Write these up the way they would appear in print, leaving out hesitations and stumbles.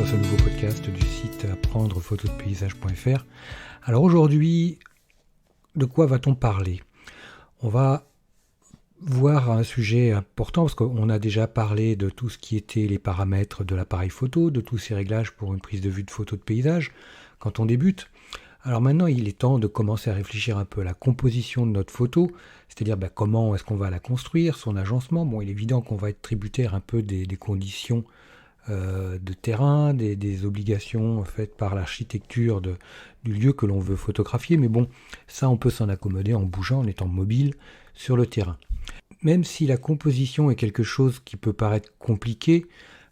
dans ce nouveau podcast du site apprendrephotosdepaysage.fr. Alors aujourd'hui, de quoi va-t-on parler ? On va voir un sujet important parce qu'on a déjà parlé de tout ce qui était les paramètres de l'appareil photo, de tous ces réglages pour une prise de vue de photo de paysage quand on débute. Alors maintenant, il est temps de commencer à réfléchir un peu à la composition de notre photo, c'est-à-dire comment est-ce qu'on va la construire, son agencement. Bon, il est évident qu'on va être tributaire un peu des conditions de terrain, des obligations faites par l'architecture du lieu que l'on veut photographier, mais bon, ça on peut s'en accommoder en bougeant, en étant mobile sur le terrain. Même si la composition est quelque chose qui peut paraître compliqué,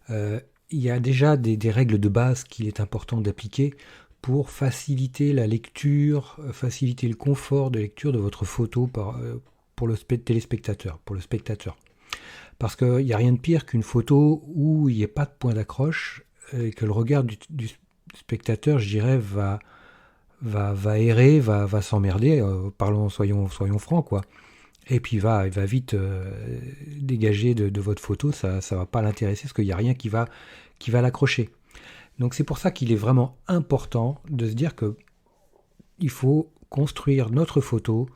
il y a déjà des règles de base qu'il est important d'appliquer pour faciliter la lecture, faciliter le confort de lecture de votre photo pour le téléspectateur, pour le spectateur. Parce qu'il n'y a rien de pire qu'une photo où il n'y a pas de point d'accroche et que le regard du spectateur, je dirais, va errer, va s'emmerder. Soyons francs, quoi. Et puis il va vite dégager de votre photo, ça ne va pas l'intéresser parce qu'il n'y a rien qui va l'accrocher. Donc c'est pour ça qu'il est vraiment important de se dire qu'il faut construire notre photo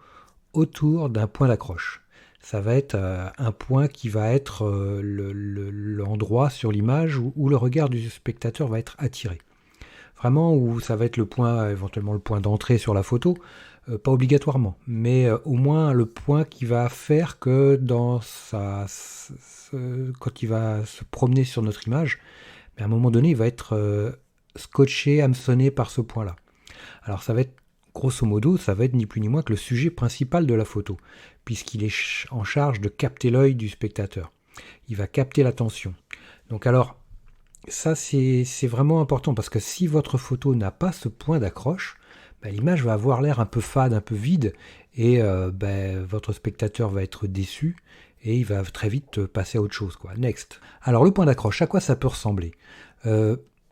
autour d'un point d'accroche. Ça va être un point qui va être l'endroit sur l'image où le regard du spectateur va être attiré. Vraiment où ça va être éventuellement le point d'entrée sur la photo, pas obligatoirement, mais au moins le point qui va faire que quand il va se promener sur notre image, à un moment donné, il va être scotché, hameçonné par ce point-là. Alors ça va être, grosso modo, ça va être ni plus ni moins que le sujet principal de la photo, puisqu'il est en charge de capter l'œil du spectateur. Il va capter l'attention. Donc alors, ça c'est vraiment important, parce que si votre photo n'a pas ce point d'accroche, l'image va avoir l'air un peu fade, un peu vide, et votre spectateur va être déçu, et il va très vite passer à autre chose, quoi. Next. Alors le point d'accroche, à quoi ça peut ressembler ?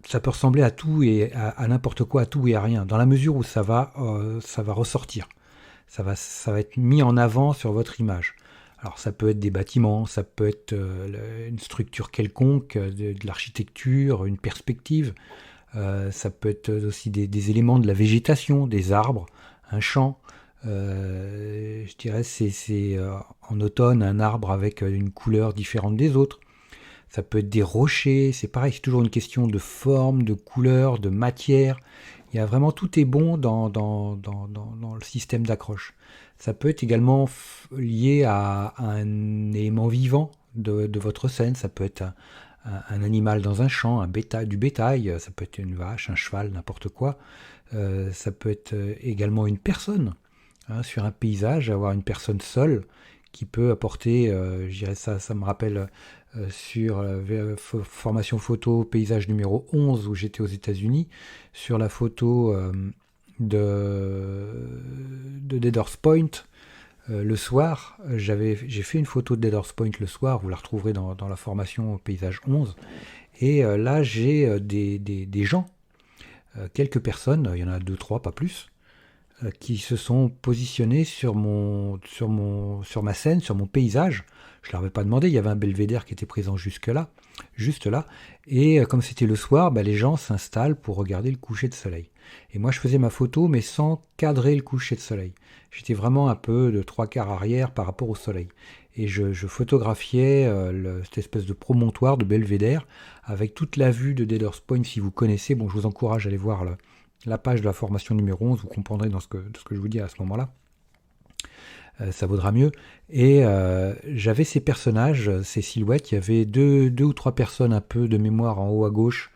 Ça peut ressembler à tout et à n'importe quoi, à tout et à rien, dans la mesure où ça va ressortir. Ça va être mis en avant sur votre image. Alors ça peut être des bâtiments, ça peut être une structure quelconque, de l'architecture, une perspective. Ça peut être aussi des éléments de la végétation, des arbres, un champ. Je dirais c'est en automne un arbre avec une couleur différente des autres. Ça peut être des rochers, c'est pareil, c'est toujours une question de forme, de couleur, de matière. Il y a vraiment, tout est bon dans le système d'accroche. Ça peut être également lié à un élément vivant de votre scène. Ça peut être un animal dans un champ, du bétail, ça peut être une vache, un cheval, n'importe quoi. Ça peut être également une personne. Sur un paysage, avoir une personne seule qui peut apporter, je dirais ça me rappelle sur la formation photo paysage numéro 11 où j'étais aux États-Unis, sur la photo de Deaders Point le soir, j'ai fait une photo de Deaders Point le soir, vous la retrouverez dans la formation paysage 11, et là j'ai des gens, quelques personnes, il y en a 2-3, pas plus, qui se sont positionnés sur ma scène, sur mon paysage. Je ne leur avais pas demandé, il y avait un belvédère qui était présent juste là, et comme c'était le soir, les gens s'installent pour regarder le coucher de soleil. Et moi je faisais ma photo, mais sans cadrer le coucher de soleil. J'étais vraiment un peu de 3/4 arrière par rapport au soleil. Et je photographiais cette espèce de promontoire de belvédère, avec toute la vue de Deaders Point, si vous connaissez. Bon, je vous encourage à aller voir la page de la formation numéro 11, vous comprendrez de ce que je vous dis à ce moment-là. Ça vaudra mieux. Et j'avais ces personnages, ces silhouettes, il y avait deux ou trois personnes un peu de mémoire en haut à gauche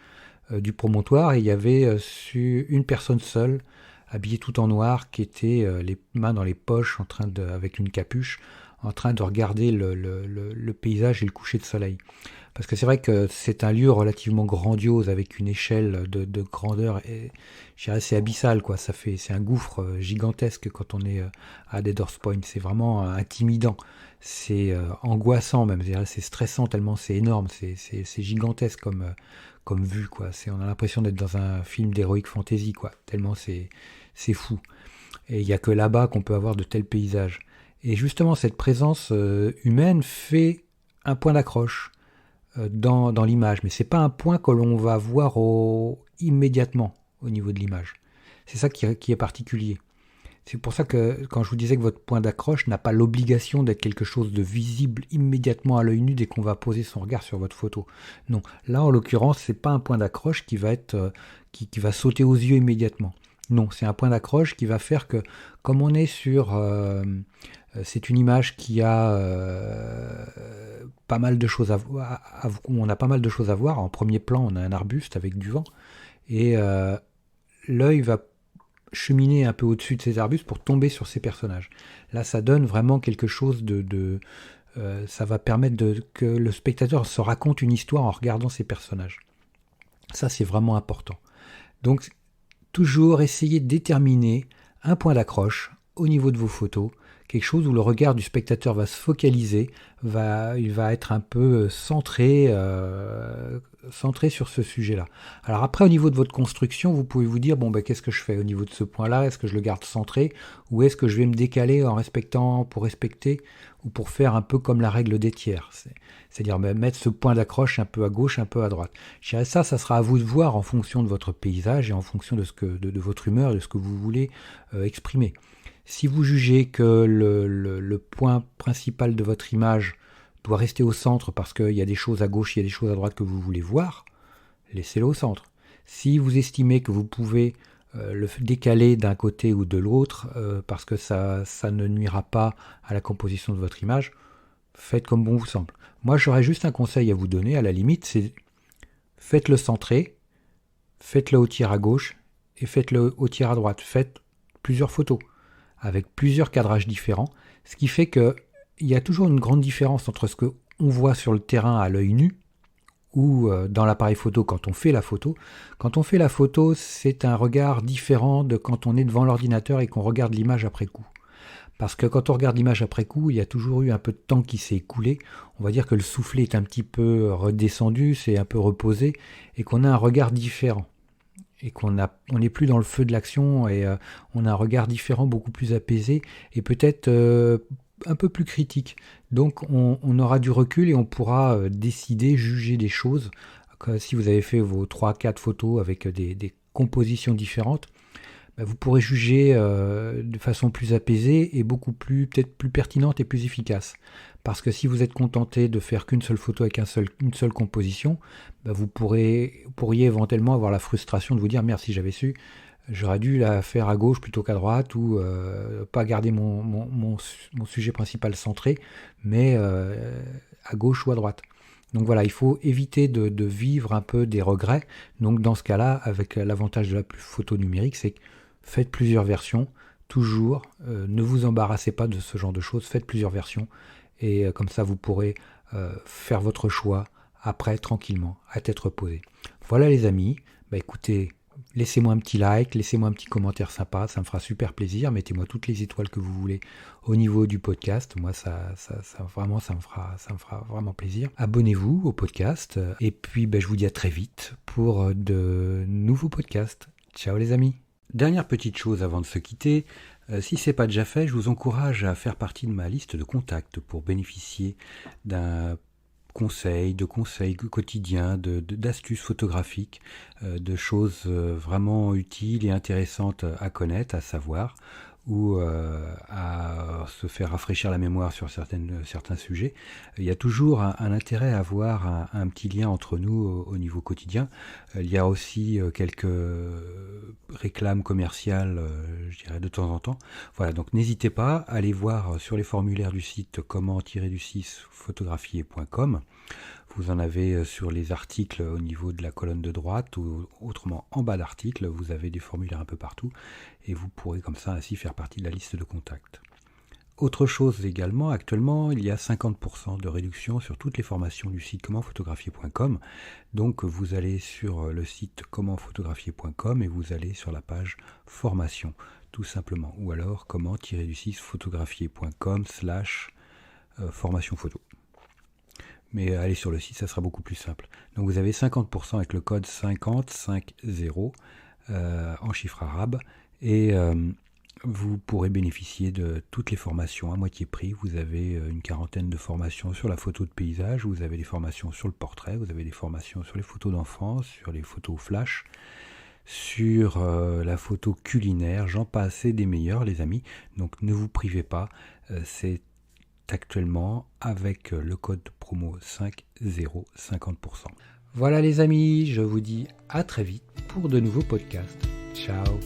du promontoire, et il y avait une personne seule, habillée tout en noir, qui était les mains dans les poches, avec une capuche, en train de regarder le paysage et le coucher de soleil. Parce que c'est vrai que c'est un lieu relativement grandiose, avec une échelle de grandeur, et je dirais c'est abyssal, quoi. C'est un gouffre gigantesque quand on est à Deaders Point. C'est vraiment intimidant, c'est angoissant même, c'est stressant tellement c'est énorme, c'est gigantesque comme vue, quoi. On a l'impression d'être dans un film d'heroic fantasy, quoi. Tellement c'est fou. Et il n'y a que là-bas qu'on peut avoir de tels paysages. Et justement, cette présence humaine fait un point d'accroche. dans l'image, mais c'est pas un point que l'on va voir immédiatement au niveau de l'image. C'est ça qui est particulier. C'est pour ça que quand je vous disais que votre point d'accroche n'a pas l'obligation d'être quelque chose de visible immédiatement à l'œil nu dès qu'on va poser son regard sur votre photo. Non, là en l'occurrence, c'est pas un point d'accroche qui va être qui va sauter aux yeux immédiatement. Non, c'est un point d'accroche qui va faire que, comme on est sur, c'est une image qui a pas mal de choses à voir, on a pas mal de choses à voir. En premier plan, on a un arbuste avec du vent et l'œil va cheminer un peu au-dessus de ces arbustes pour tomber sur ces personnages. Là, ça donne vraiment quelque chose ça va permettre que le spectateur se raconte une histoire en regardant ces personnages. Ça, c'est vraiment important. Donc, toujours essayer de déterminer un point d'accroche au niveau de vos photos, quelque chose où le regard du spectateur va se focaliser, il va être un peu centré sur ce sujet-là. Alors après, au niveau de votre construction, vous pouvez vous dire, qu'est-ce que je fais au niveau de ce point-là? Est-ce que je le garde centré ou est-ce que je vais me décaler pour respecter ou pour faire un peu comme la règle des tiers? C'est-à-dire mettre ce point d'accroche un peu à gauche, un peu à droite. Je dirais ça sera à vous de voir en fonction de votre paysage et en fonction de votre humeur, de ce que vous voulez exprimer. Si vous jugez que le point principal de votre image doit rester au centre parce qu'il y a des choses à gauche, il y a des choses à droite que vous voulez voir, laissez-le au centre. Si vous estimez que vous pouvez le décaler d'un côté ou de l'autre parce que ça ne nuira pas à la composition de votre image, faites comme bon vous semble. Moi, j'aurais juste un conseil à vous donner, à la limite, c'est faites-le centré, faites-le au tiers à gauche et faites-le au tiers à droite. Faites plusieurs photos avec plusieurs cadrages différents, ce qui fait qu'il y a toujours une grande différence entre ce qu'on voit sur le terrain à l'œil nu ou dans l'appareil photo quand on fait la photo. Quand on fait la photo, c'est un regard différent de quand on est devant l'ordinateur et qu'on regarde l'image après coup. Parce que quand on regarde l'image après coup, il y a toujours eu un peu de temps qui s'est écoulé. On va dire que le soufflet est un petit peu redescendu, c'est un peu reposé, et qu'on a un regard différent. Et on n'est plus dans le feu de l'action et on a un regard différent, beaucoup plus apaisé et peut-être un peu plus critique. Donc on aura du recul et on pourra décider, juger des choses. Si vous avez fait vos 3-4 photos avec des compositions différentes, vous pourrez juger de façon plus apaisée et peut-être plus pertinente et plus efficace. Parce que si vous êtes contenté de faire qu'une seule photo avec une seule composition, vous pourriez éventuellement avoir la frustration de vous dire « Merde, si j'avais su, j'aurais dû la faire à gauche plutôt qu'à droite ou pas garder mon sujet principal centré, mais à gauche ou à droite. » Donc voilà, il faut éviter de vivre un peu des regrets. Donc dans ce cas-là, avec l'avantage de la photo numérique, c'est que faites plusieurs versions, toujours, ne vous embarrassez pas de ce genre de choses, faites plusieurs versions, et comme ça vous pourrez faire votre choix après, tranquillement, à tête reposée. Voilà les amis, écoutez, laissez-moi un petit like, laissez-moi un petit commentaire sympa, ça me fera super plaisir, mettez-moi toutes les étoiles que vous voulez au niveau du podcast, moi ça me fera vraiment plaisir. Abonnez-vous au podcast, et puis je vous dis à très vite pour de nouveaux podcasts. Ciao les amis. Dernière petite chose avant de se quitter, si ce n'est pas déjà fait, je vous encourage à faire partie de ma liste de contacts pour bénéficier de conseils quotidiens, d'astuces photographiques, de choses vraiment utiles et intéressantes à connaître, à savoir, ou à se faire rafraîchir la mémoire sur certains sujets. Il y a toujours un intérêt à avoir un petit lien entre nous au niveau quotidien. Il y a aussi quelques réclames commerciales, je dirais, de temps en temps. Voilà, donc n'hésitez pas à aller voir sur les formulaires du site comment-photographier.com. Vous en avez sur les articles au niveau de la colonne de droite ou autrement en bas d'article, vous avez des formulaires un peu partout et vous pourrez comme ça ainsi faire partie de la liste de contacts. Autre chose également, actuellement il y a 50% de réduction sur toutes les formations du site commentsphotographier.com. Donc vous allez sur le site commentsphotographier.com et vous allez sur la page formation tout simplement, ou alors comment-photographier.com/formation photo. Mais allez sur le site, ça sera beaucoup plus simple. Donc vous avez 50% avec le code 50 en chiffres arabes et vous pourrez bénéficier de toutes les formations à moitié prix. Vous avez une quarantaine de formations sur la photo de paysage, vous avez des formations sur le portrait, vous avez des formations sur les photos d'enfance, sur les photos flash, sur la photo culinaire, j'en passe et des meilleurs les amis. Donc ne vous privez pas, c'est actuellement avec le code promo 50 50%. Voilà les amis, je vous dis à très vite pour de nouveaux podcasts. Ciao.